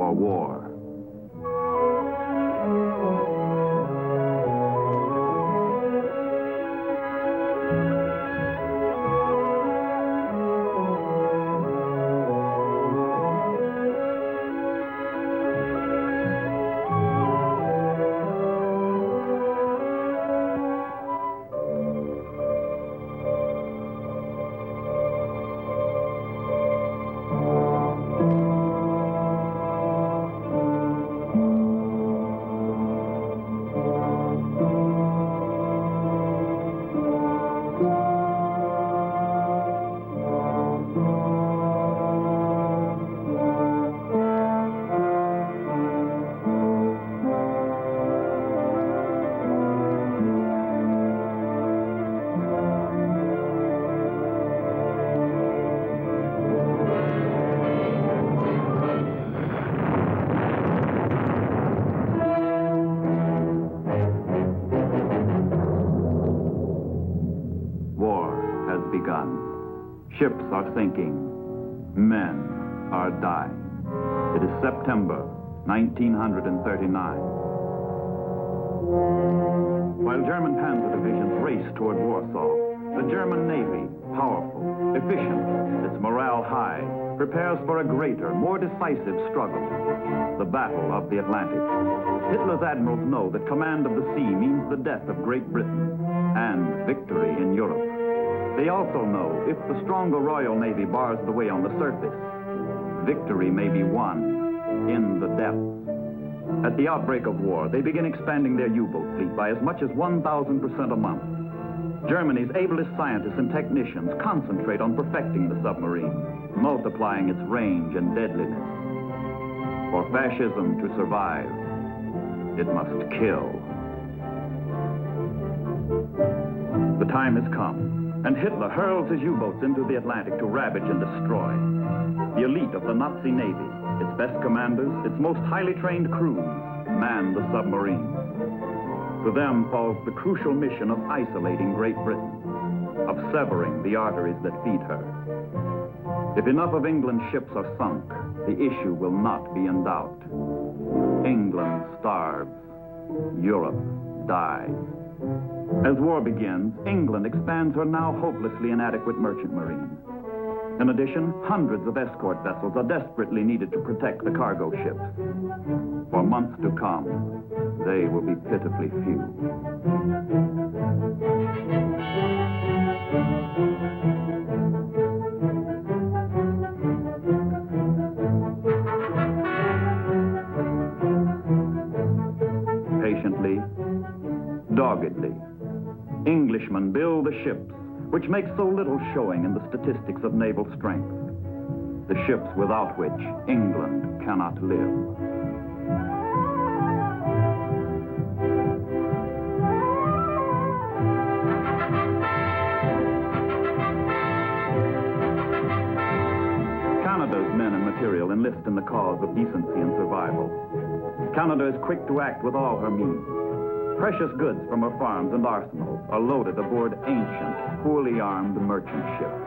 or war. Ships are sinking. Men are dying. It is September 1939. While German panzer divisions race toward Warsaw, the German Navy, powerful, efficient, its morale high, prepares for a greater, more decisive struggle, the Battle of the Atlantic. Hitler's admirals know that command of the sea means the death of Great Britain and victory in Europe. They also know if the stronger Royal Navy bars the way on the surface, victory may be won in the depths. At the outbreak of war, they begin expanding their U-boat fleet by as much as 1,000% a month. Germany's ablest scientists and technicians concentrate on perfecting the submarine, multiplying its range and deadliness. For fascism to survive, it must kill. The time has come. And Hitler hurls his U-boats into the Atlantic to ravage and destroy. The elite of the Nazi Navy, its best commanders, its most highly trained crews, man the submarines. To them falls the crucial mission of isolating Great Britain, of severing the arteries that feed her. If enough of England's ships are sunk, the issue will not be in doubt. England starves. Europe dies. As war begins, England expands her now hopelessly inadequate merchant marine. In addition, hundreds of escort vessels are desperately needed to protect the cargo ships. For months to come, they will be pitifully few. Patiently, doggedly, Englishmen build the ships, which make so little showing in the statistics of naval strength. The ships without which England cannot live. Canada's men and material enlist in the cause of decency and survival. Canada is quick to act with all her means. Precious goods from her farms and arsenals are loaded aboard ancient, poorly armed merchant ships.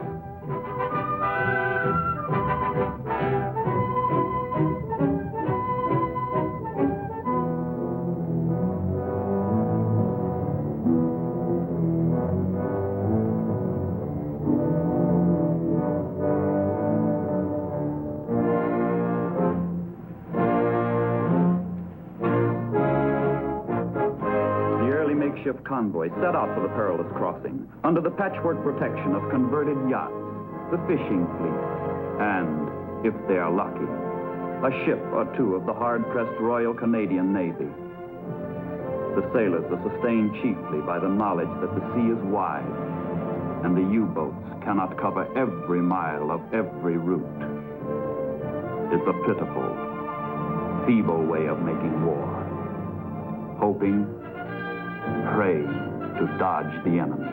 Makeshift convoy set out for the perilous crossing under the patchwork protection of converted yachts, the fishing fleet, and, if they are lucky, a ship or two of the hard-pressed Royal Canadian Navy. The sailors are sustained chiefly by the knowledge that the sea is wide and the U-boats cannot cover every mile of every route. It's a pitiful, feeble way of making war, hoping, pray to dodge the enemy.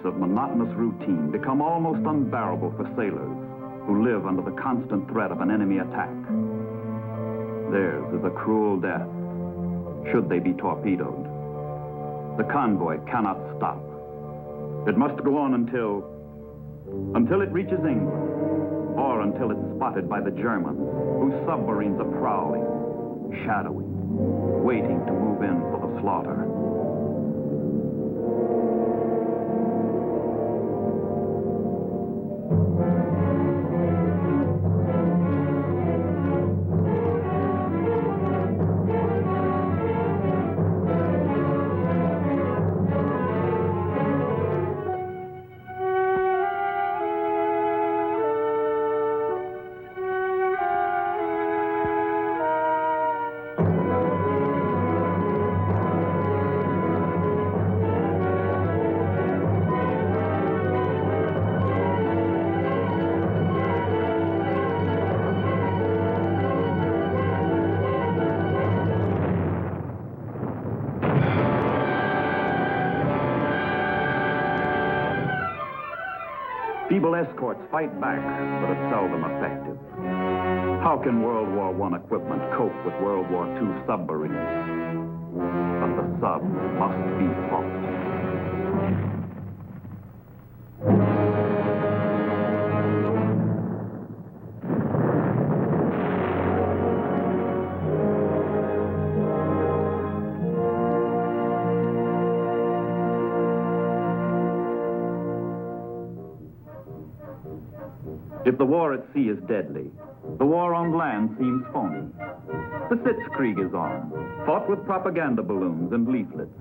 of monotonous routine become almost unbearable for sailors who live under the constant threat of an enemy attack. Theirs is a cruel death, should they be torpedoed. The convoy cannot stop. It must go on until it reaches England, or until it's spotted by the Germans, whose submarines are prowling, shadowing, waiting to move in for the slaughter. Feeble escorts fight back, but are seldom effective. How can World War I equipment cope with World War II submarines? But the sub must be fought. If the war at sea is deadly, the war on land seems phony. The Sitzkrieg is on, fought with propaganda balloons and leaflets,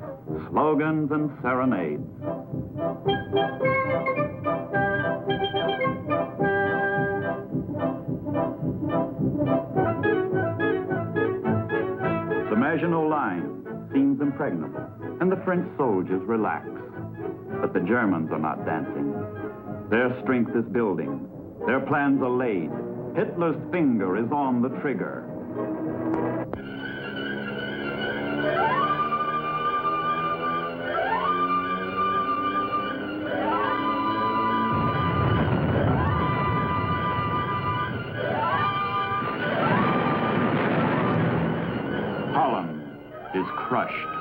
slogans and serenades. The Maginot Line seems impregnable, and the French soldiers relax. But the Germans are not dancing. Their strength is building. Their plans are laid. Hitler's finger is on the trigger. Holland is crushed.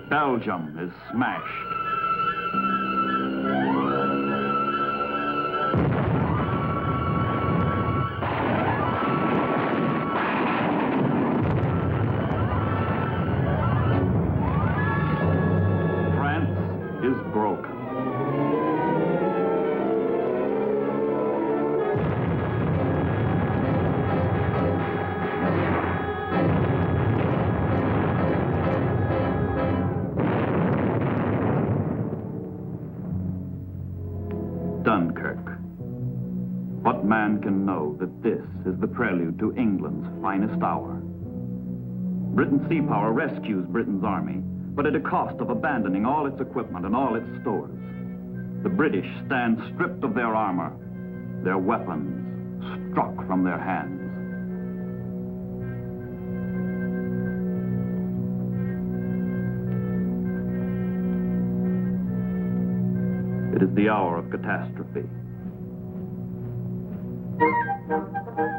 Belgium is smashed. France is broken. Dunkirk. What man can know that this is the prelude to England's finest hour? Britain's sea power rescues Britain's army, but at a cost of abandoning all its equipment and all its stores. The British stand stripped of their armor, their weapons struck from their hands. It is the hour of catastrophe.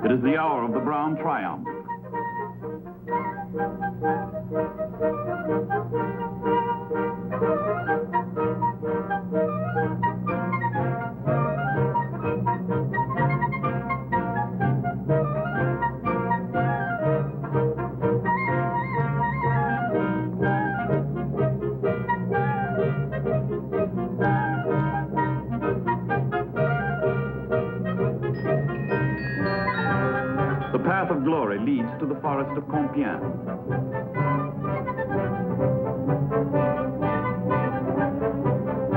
It is the hour of the Brown Triumph. The path of glory leads to the forest of Compiègne.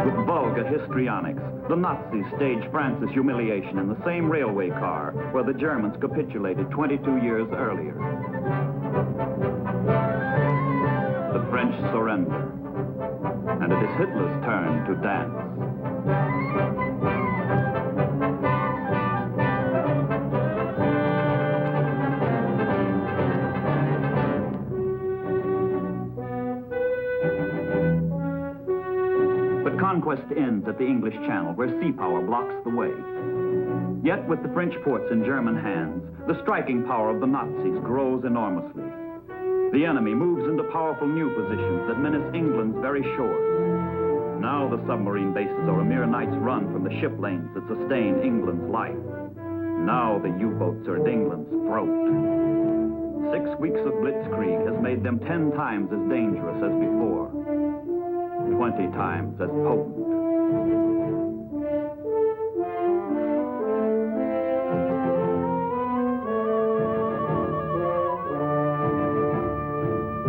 With vulgar histrionics, the Nazis staged France's humiliation in the same railway car where the Germans capitulated 22 years earlier. The French surrender, and it is Hitler's turn to dance. But conquest ends at the English Channel, where sea power blocks the way. Yet with the French ports in German hands, the striking power of the Nazis grows enormously. The enemy moves into powerful new positions that menace England's very shores. Now the submarine bases are a mere night's run from the ship lanes that sustain England's life. Now the U-boats are at England's throat. 6 weeks of blitzkrieg has made them 10 times as dangerous as before, 20 times as potent.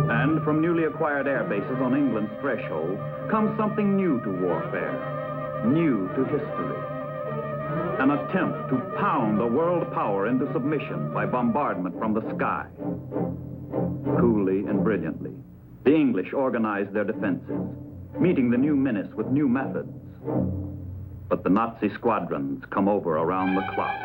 And from newly acquired air bases on England's threshold comes something new to warfare, new to history. An attempt to pound a world power into submission by bombardment from the sky. Coolly and brilliantly, the English organized their defenses, meeting the new menace with new methods. But the Nazi squadrons come over around the clock.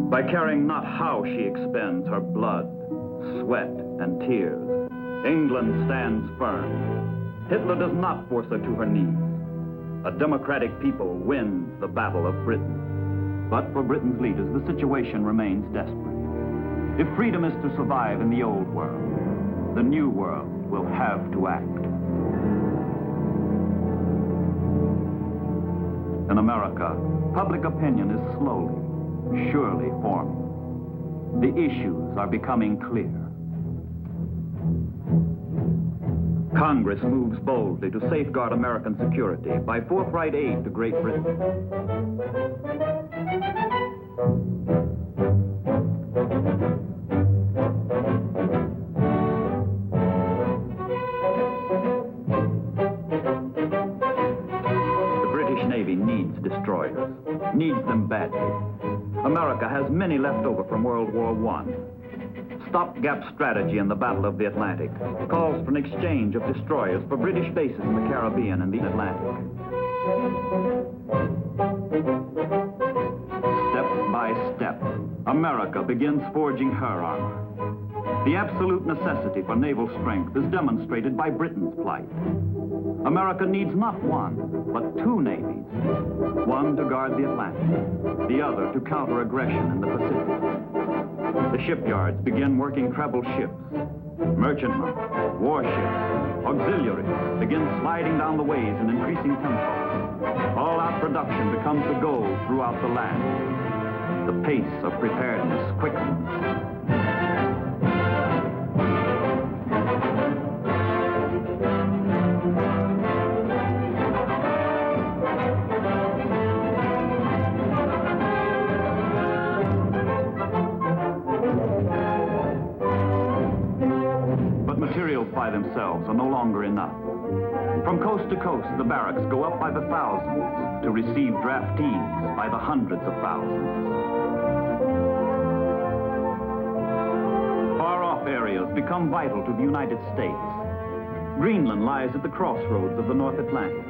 By caring not how she expends her blood, sweat, and tears, England stands firm. Hitler does not force her to her knees. A democratic people wins the Battle of Britain. But for Britain's leaders, the situation remains desperate. If freedom is to survive in the old world, the new world will have to act. In America, public opinion is slowly, surely forming. The issues are becoming clear. Congress moves boldly to safeguard American security by forthright aid to Great Britain. The British Navy needs destroyers, needs them badly. America has many left over from World War I. Stopgap strategy in the Battle of the Atlantic calls for an exchange of destroyers for British bases in the Caribbean and the Atlantic. Step by step, America begins forging her armor. The absolute necessity for naval strength is demonstrated by Britain's plight. America needs not one, but two navies. One to guard the Atlantic, the other to counter aggression in the Pacific. The shipyards begin working treble ships. Merchantmen, warships, auxiliaries begin sliding down the ways in increasing tempo. All-out production becomes the goal throughout the land. The pace of preparedness quickens. By themselves are no longer enough. From coast to coast, the barracks go up by the thousands to receive draftees by the hundreds of thousands. Far-off areas become vital to the United States. Greenland lies at the crossroads of the North Atlantic.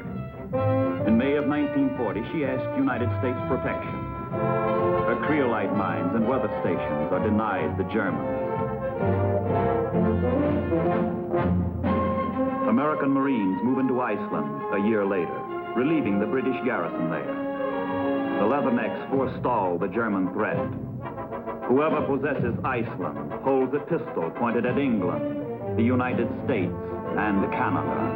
In May of 1940, she asked United States protection. Her Creolite mines and weather stations are denied the Germans. American Marines move into Iceland a year later, relieving the British garrison there. The Leathernecks forestall the German threat. Whoever possesses Iceland holds a pistol pointed at England, the United States, and Canada.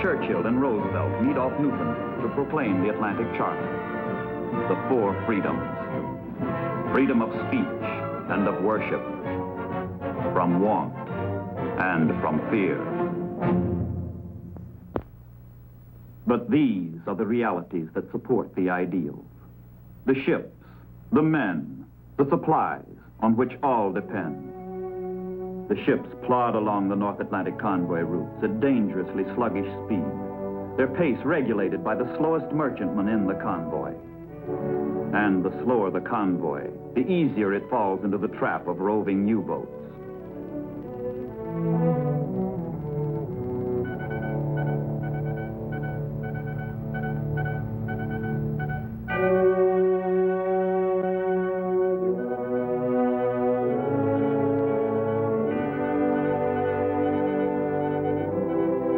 Churchill and Roosevelt meet off Newfoundland to proclaim the Atlantic Charter. The four freedoms. Freedom of speech and of worship, from want and from fear. But these are the realities that support the ideals. The ships, the men, the supplies on which all depends. The ships plod along the North Atlantic convoy routes at dangerously sluggish speed, their pace regulated by the slowest merchantman in the convoy. And the slower the convoy, the easier it falls into the trap of roving U-boats.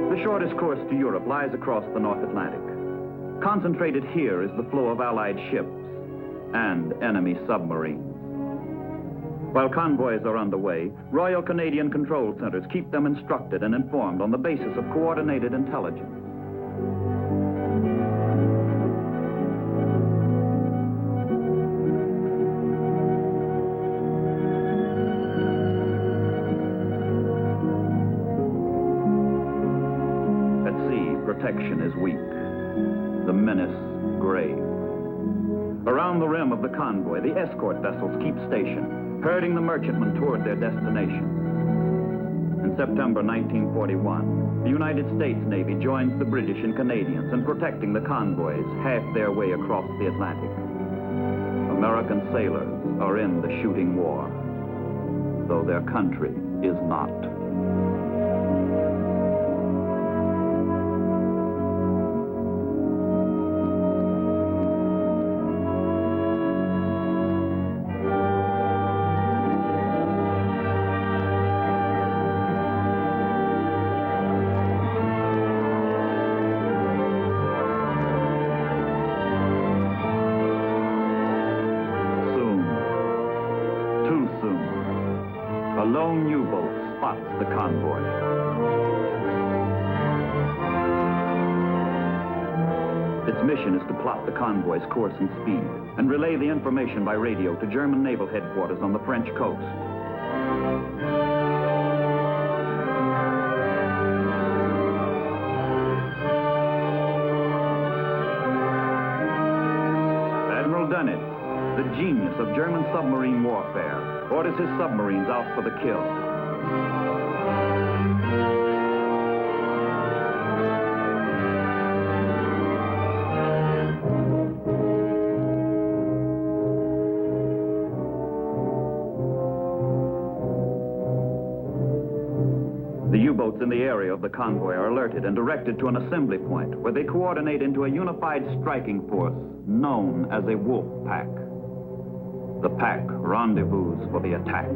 The shortest course to Europe lies across the North Atlantic. Concentrated here is the flow of Allied ships and enemy submarines. While convoys are underway, Royal Canadian Control Centers keep them instructed and informed on the basis of coordinated intelligence. At sea, protection is weak, the menace grave. Around the rim of the convoy, the escort vessels keep station, herding the merchantmen toward their destination. In September 1941, the United States Navy joins the British and Canadians in protecting the convoys half their way across the Atlantic. American sailors are in the shooting war, though their country is not. A lone U-boat spots the convoy. Its mission is to plot the convoy's course and speed and relay the information by radio to German naval headquarters on the French coast. Admiral Dunnet, the genius of German submarine warfare, orders his submarines out for the kill. The U-boats in the area of the convoy are alerted and directed to an assembly point where they coordinate into a unified striking force known as a wolf pack. The pack rendezvous for the attack.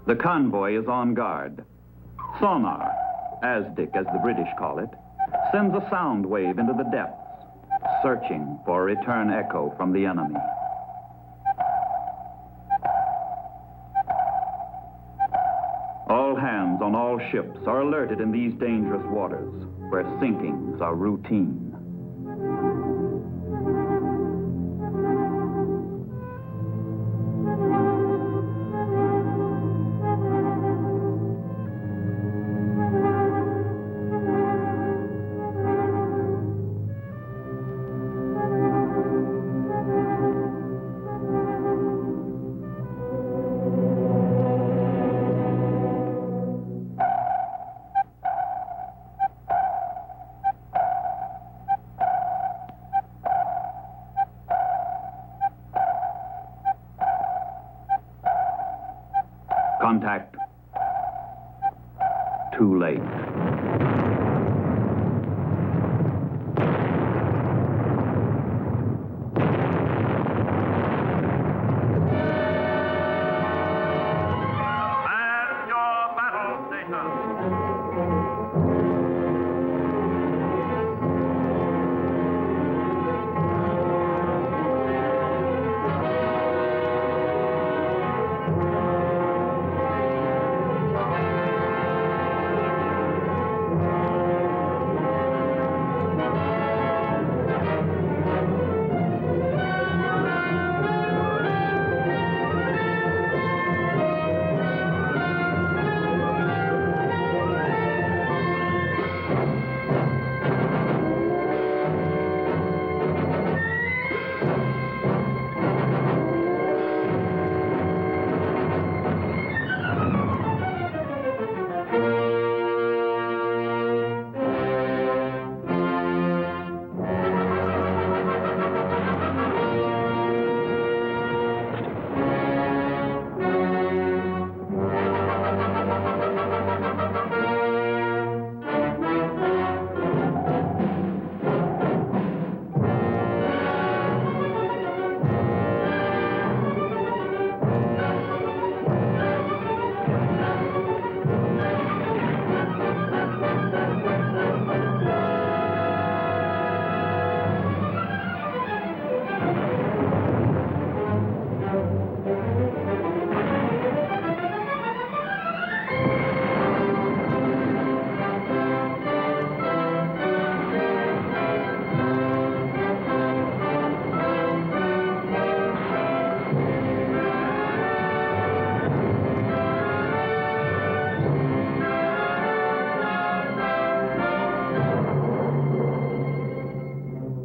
The convoy is on guard. Sonar, ASDIC as the British call it, sends a sound wave into the depths, searching for a return echo from the enemy. All hands on all ships are alerted in these dangerous waters, where sinkings are routine. Contact. too late. Man your battle stations.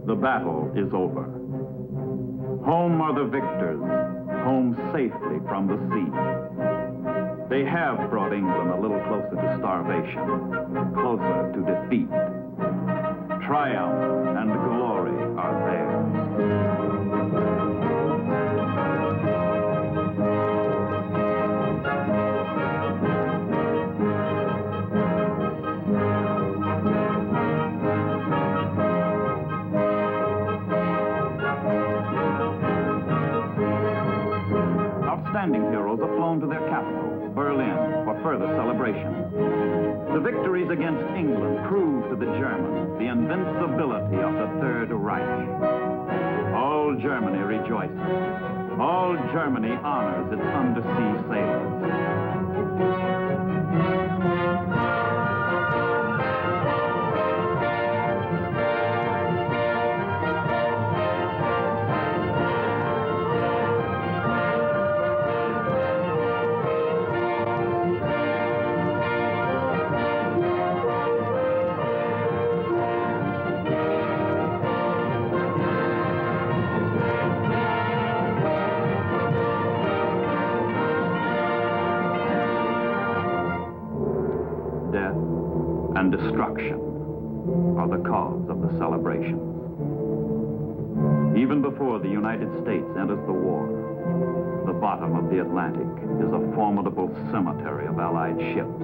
The battle is over. Home are the victors, home safely from the sea. They have brought England a little closer to starvation, closer to defeat. Triumph and glory are theirs. Outstanding heroes have flown to their capital, Berlin, for further celebration. The victories against England prove to the Germans the invincibility of the Third Reich. All Germany rejoices. All Germany honors its undersea sailors. Death and destruction are the cause of the celebrations. Even before the United States enters the war, the bottom of the Atlantic is a formidable cemetery of Allied ships.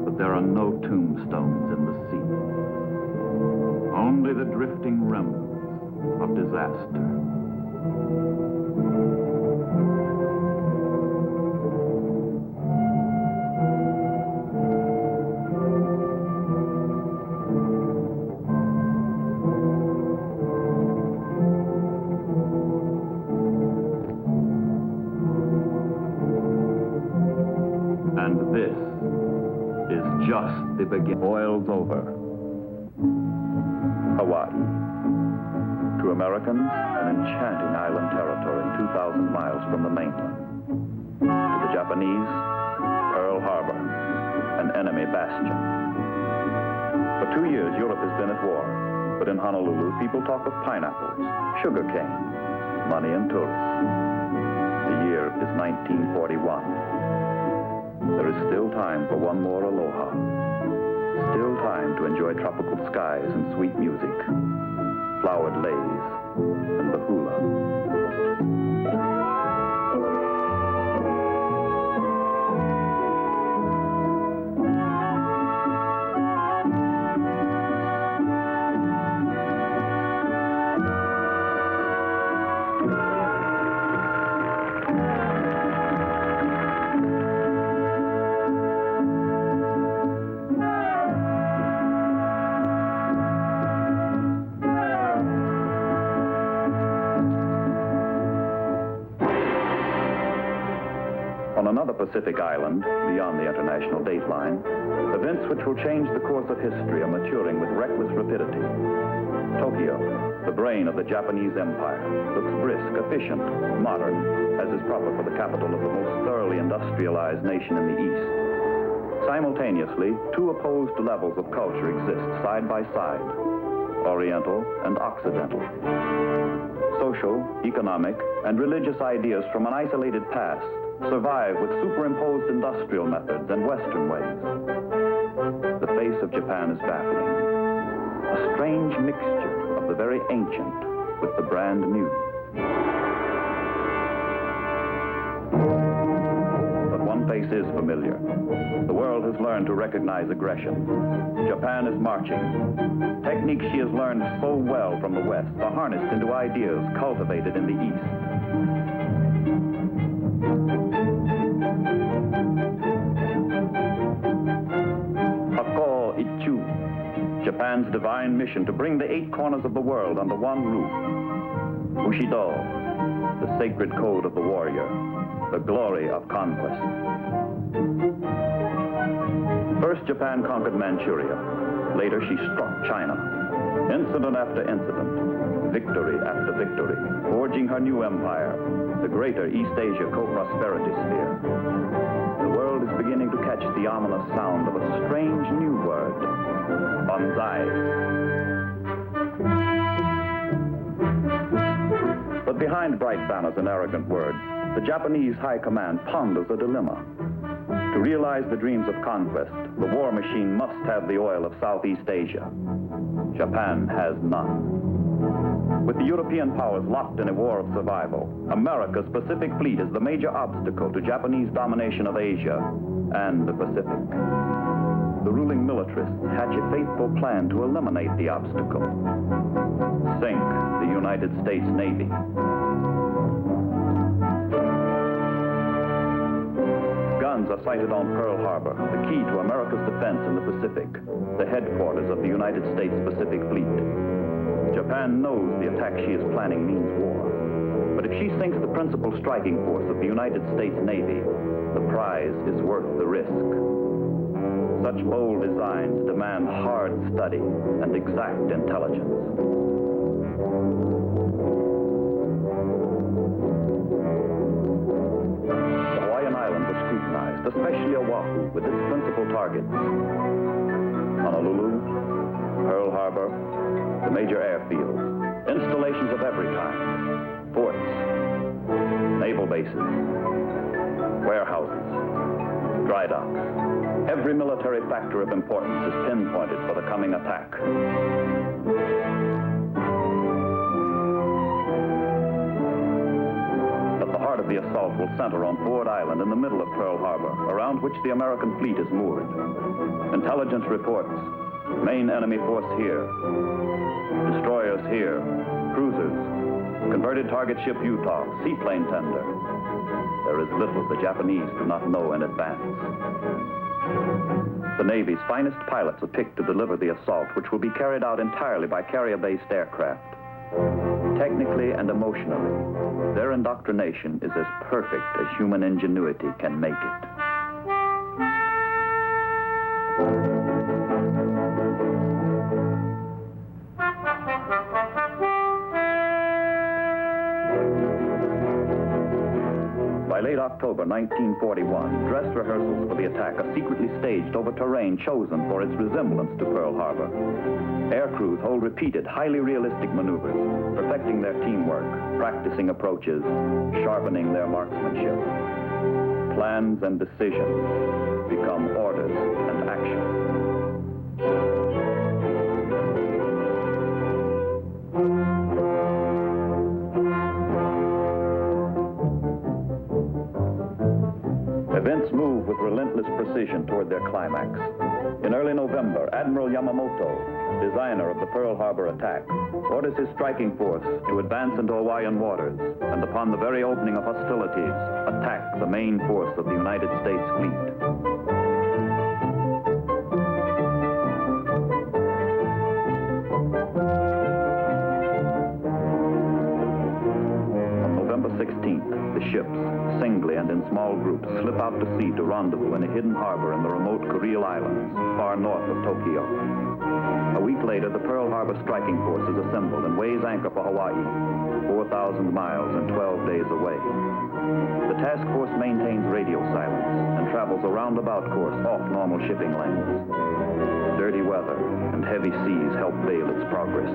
But there are no tombstones in the sea, only the drifting remnants of disaster. And this is just the beginning. Boils over. Hawaii. To Americans, an enchanting island territory 2,000 miles from the mainland. To the Japanese, Pearl Harbor, an enemy bastion. For 2 years, Europe has been at war. But in Honolulu, people talk of pineapples, sugarcane, money and tourists. The year is 1941. There is still time for one more aloha. Still time to enjoy tropical skies and sweet music, flowered leis, and the hula. another Pacific island, beyond the international dateline, events which will change the course of history are maturing with reckless rapidity. Tokyo, the brain of the Japanese empire, looks brisk, efficient, modern, as is proper for the capital of the most thoroughly industrialized nation in the East. Simultaneously, two opposed levels of culture exist side by side, Oriental and Occidental. Social, economic, and religious ideas from an isolated past survive with superimposed industrial methods and Western ways. The face of Japan is baffling. A strange mixture of the very ancient with the brand new. But one face is familiar. The world has learned to recognize aggression. Japan is marching. Techniques she has learned so well from the West are harnessed into ideas cultivated in the East. Japan's divine mission to bring the 8 corners of the world under one roof. Bushido, the sacred code of the warrior, the glory of conquest. First, Japan conquered Manchuria. Later, she struck China. Incident after incident, victory after victory, forging her new empire, the greater East Asia co-prosperity sphere. The world is beginning to catch the ominous sound of a strange new word, Banzai. But behind bright banners and arrogant words, the Japanese high command ponders a dilemma. To realize the dreams of conquest, the war machine must have the oil of Southeast Asia. Japan has none. With the European powers locked in a war of survival, America's Pacific Fleet is the major obstacle to Japanese domination of Asia and the Pacific. The ruling militarists hatch a faithful plan to eliminate the obstacle. Sink the United States Navy. Guns are sighted on Pearl Harbor, the key to America's defense in the Pacific, the headquarters of the United States Pacific Fleet. Japan knows the attack she is planning means war. But if she sinks the principal striking force of the United States Navy, the prize is worth the risk. Such bold designs demand hard study and exact intelligence. The Hawaiian Islands are scrutinized, especially Oahu, with its principal targets. Honolulu, Pearl Harbor, the major airfields, installations of every kind, ports, naval bases, warehouses, dry docks. Every military factor of importance is pinpointed for the coming attack. But the heart of the assault will center on Ford Island in the middle of Pearl Harbor, around which the American fleet is moored. Intelligence reports, main enemy force here, destroyers here, cruisers, converted target ship Utah, seaplane tender. There is little the Japanese do not know in advance. The Navy's finest pilots are picked to deliver the assault, which will be carried out entirely by carrier-based aircraft. Technically and emotionally, their indoctrination is as perfect as human ingenuity can make it. By late October 1941, dress rehearsals for the attack are secretly staged over terrain chosen for its resemblance to Pearl Harbor. Air crews hold repeated, highly realistic maneuvers, perfecting their teamwork, practicing approaches, sharpening their marksmanship. Plans and decisions become orders and action. Events move with relentless precision toward their climax. In early November, Admiral Yamamoto, designer of the Pearl Harbor attack, orders his striking force to advance into Hawaiian waters and, upon the very opening of hostilities, attack the main force of the United States fleet. On November 16th, the ships, singly and in small groups, slip out to sea to rendezvous in a hidden harbor in the remote Kuril Islands, far north of Tokyo. A week later, the Pearl Harbor striking force is assembled and weighs anchor for Hawaii, 4,000 miles and 12 days away. The task force maintains radio silence and travels a roundabout course off normal shipping lanes. Dirty weather and heavy seas help veil its progress.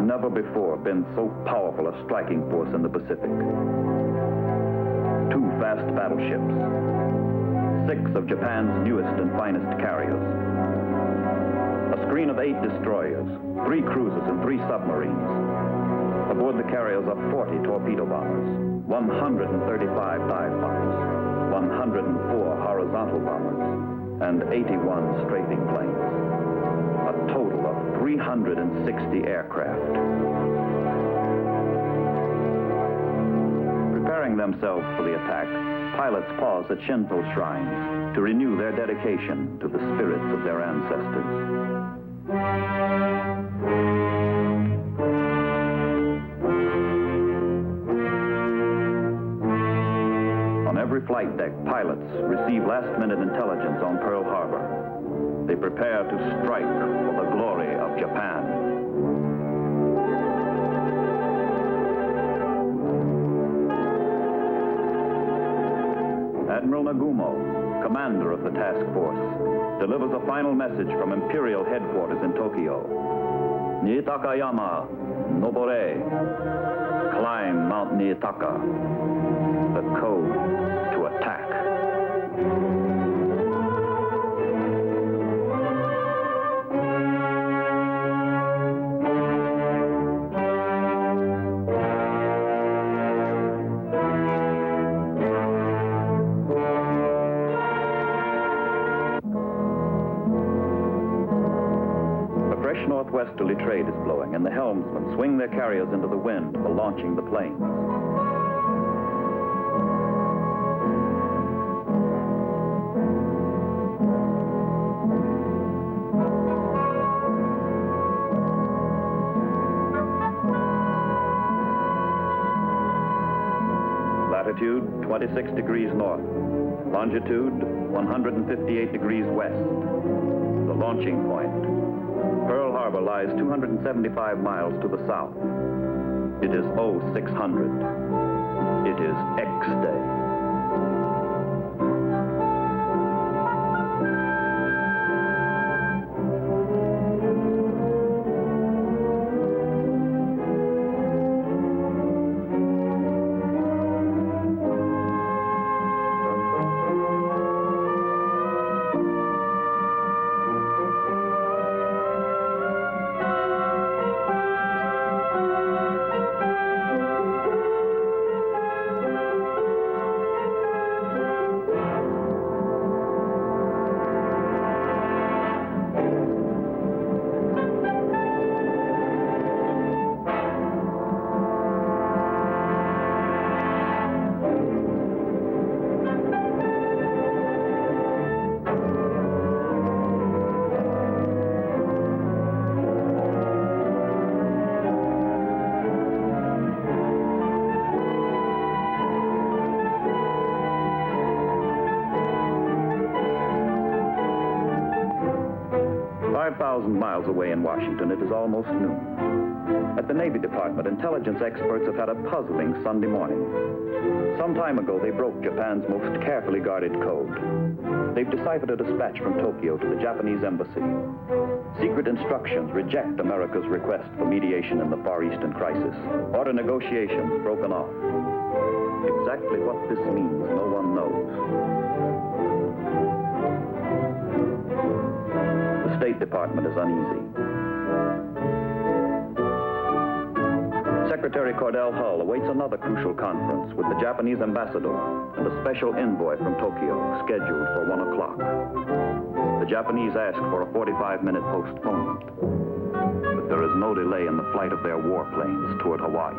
Never before been so powerful a striking force in the Pacific. 2 fast battleships, 6 of Japan's newest and finest carriers, a screen of 8 destroyers, 3 cruisers and 3 submarines. Aboard the carriers are 40 torpedo bombers, 135 dive bombers, 104 horizontal bombers, and 81 strafing planes. A total of 360 aircraft. Preparing themselves for the attack, pilots pause at Shinto shrines to renew their dedication to the spirits of their ancestors. On every flight deck, pilots receive last-minute intelligence on Pearl Harbor. They prepare to strike for the glory of Japan. Admiral Nagumo, commander of the task force, delivers a final message from Imperial headquarters in Tokyo. Niitakayama, nobore. Climb Mount Niitaka. The code to attack. Northwesterly trade is blowing, and the helmsmen swing their carriers into the wind for launching the planes. Latitude 26 degrees north, longitude 158 degrees west. The launching point. Pearl Harbor lies 275 miles to the south. It is 0600. It is X Day. Miles away in Washington, it is almost noon. At the Navy Department, intelligence experts have had a puzzling Sunday morning. Some time ago, they broke Japan's most carefully guarded code. They've deciphered a dispatch from Tokyo to the Japanese embassy. Secret instructions reject America's request for mediation in the Far Eastern crisis. Order negotiations broken off. Exactly what this means, no one knows. The State Department is uneasy. Secretary Cordell Hull awaits another crucial conference with the Japanese ambassador and a special envoy from Tokyo, scheduled for 1 o'clock. The Japanese ask for a 45-minute postponement, but there is no delay in the flight of their warplanes toward Hawaii.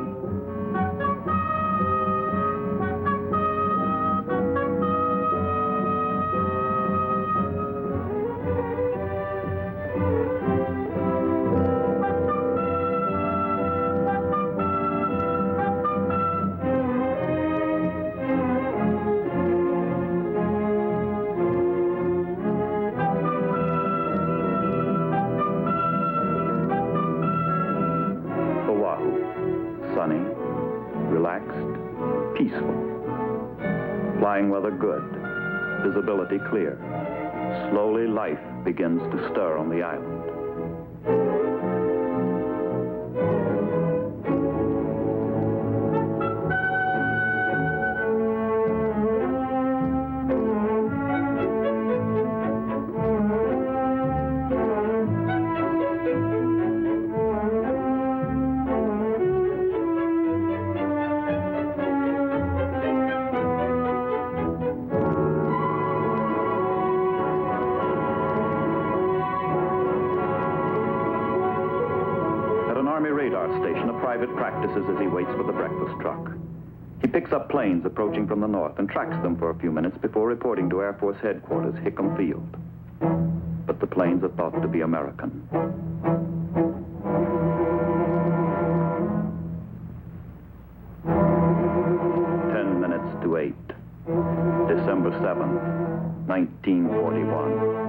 peaceful. Flying weather good, visibility clear. Slowly, life begins to stir on the island. Private practices as he waits for the breakfast truck. He picks up planes approaching from the north and tracks them for a few minutes before reporting to Air Force Headquarters, Hickam Field. But the planes are thought to be American. 10 minutes to 8. December 7th, 1941.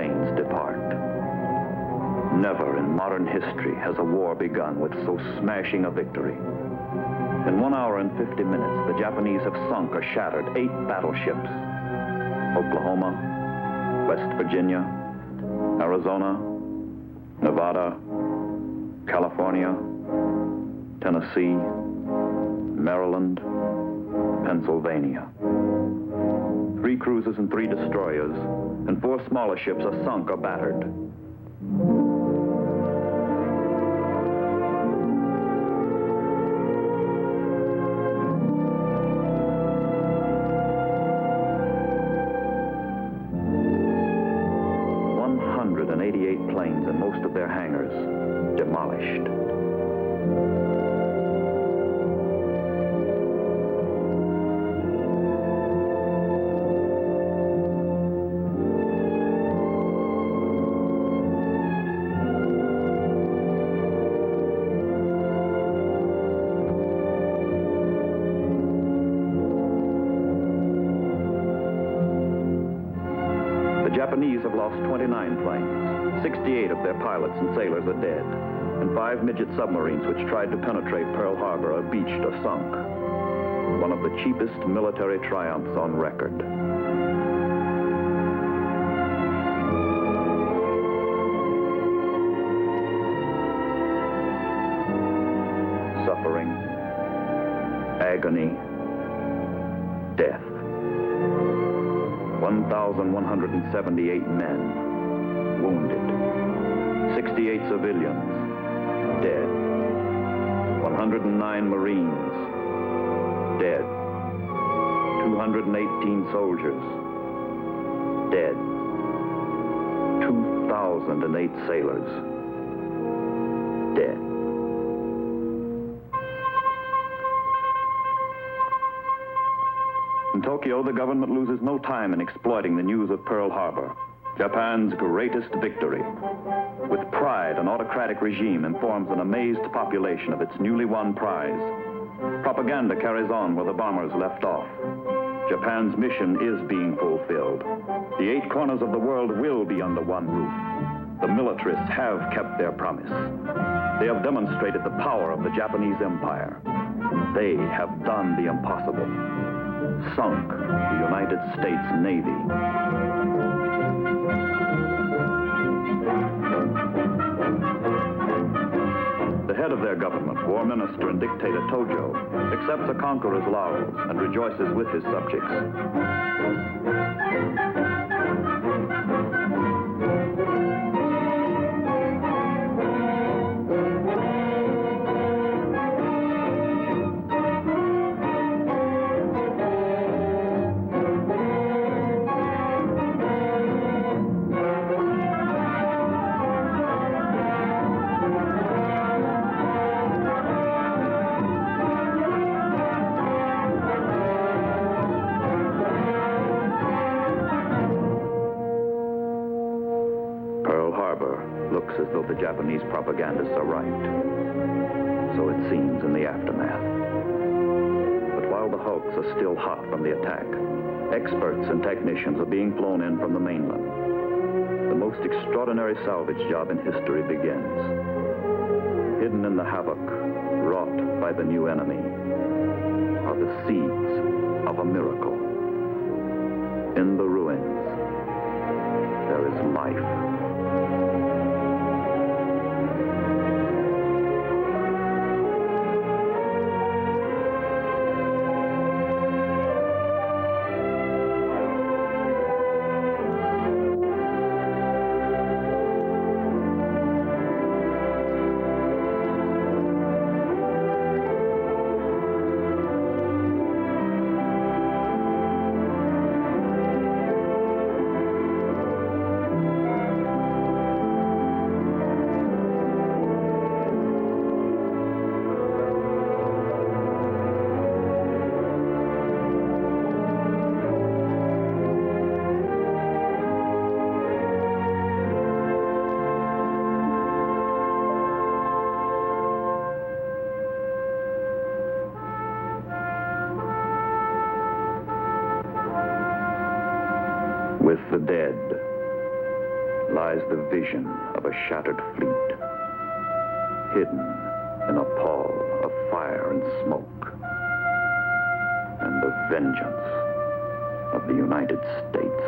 planes depart. Never in modern history has a war begun with so smashing a victory. In 1 hour and 50 minutes, the Japanese have sunk or shattered 8 battleships. Oklahoma, West Virginia, Arizona, Nevada, California, Tennessee, Maryland, Pennsylvania. 3 cruisers and 3 destroyers, and 4 smaller ships are sunk or battered. Planes and most of their hangars demolished. The Japanese have lost 29 planes. 68 of their pilots and sailors are dead, and 5 midget submarines which tried to penetrate Pearl Harbor are beached or sunk. One of the cheapest military triumphs on record. Suffering, agony, death. 1,178 men wounded. 68 civilians dead. 109 Marines dead. 218 soldiers dead. 2,008 sailors dead. In Tokyo, the government loses no time in exploiting the news of Pearl Harbor, Japan's greatest victory. With pride, an autocratic regime informs an amazed population of its newly won prize. Propaganda carries on where the bombers left off. Japan's mission is being fulfilled. The 8 corners of the world will be under one roof. The militarists have kept their promise. They have demonstrated the power of the Japanese Empire. They have done the impossible. Sunk the United States Navy. The head of their government, War Minister and Dictator Tojo, accepts a conqueror's laurels and rejoices with his subjects. As though the Japanese propagandists are right. So it seems in the aftermath. But while the hulks are still hot from the attack, experts and technicians are being flown in from the mainland. The most extraordinary salvage job in history begins. Hidden in the havoc wrought by the new enemy are the seeds of a miracle. In the ruins, there is life. With the dead lies the vision of a shattered fleet, hidden in a pall of fire and smoke, and the vengeance of the United States.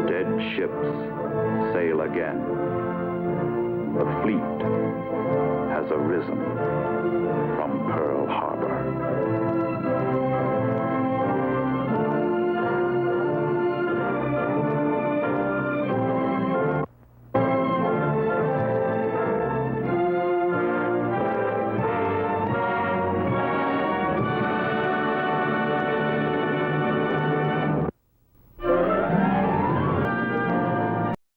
Dead ships sail again. The fleet has arisen from Pearl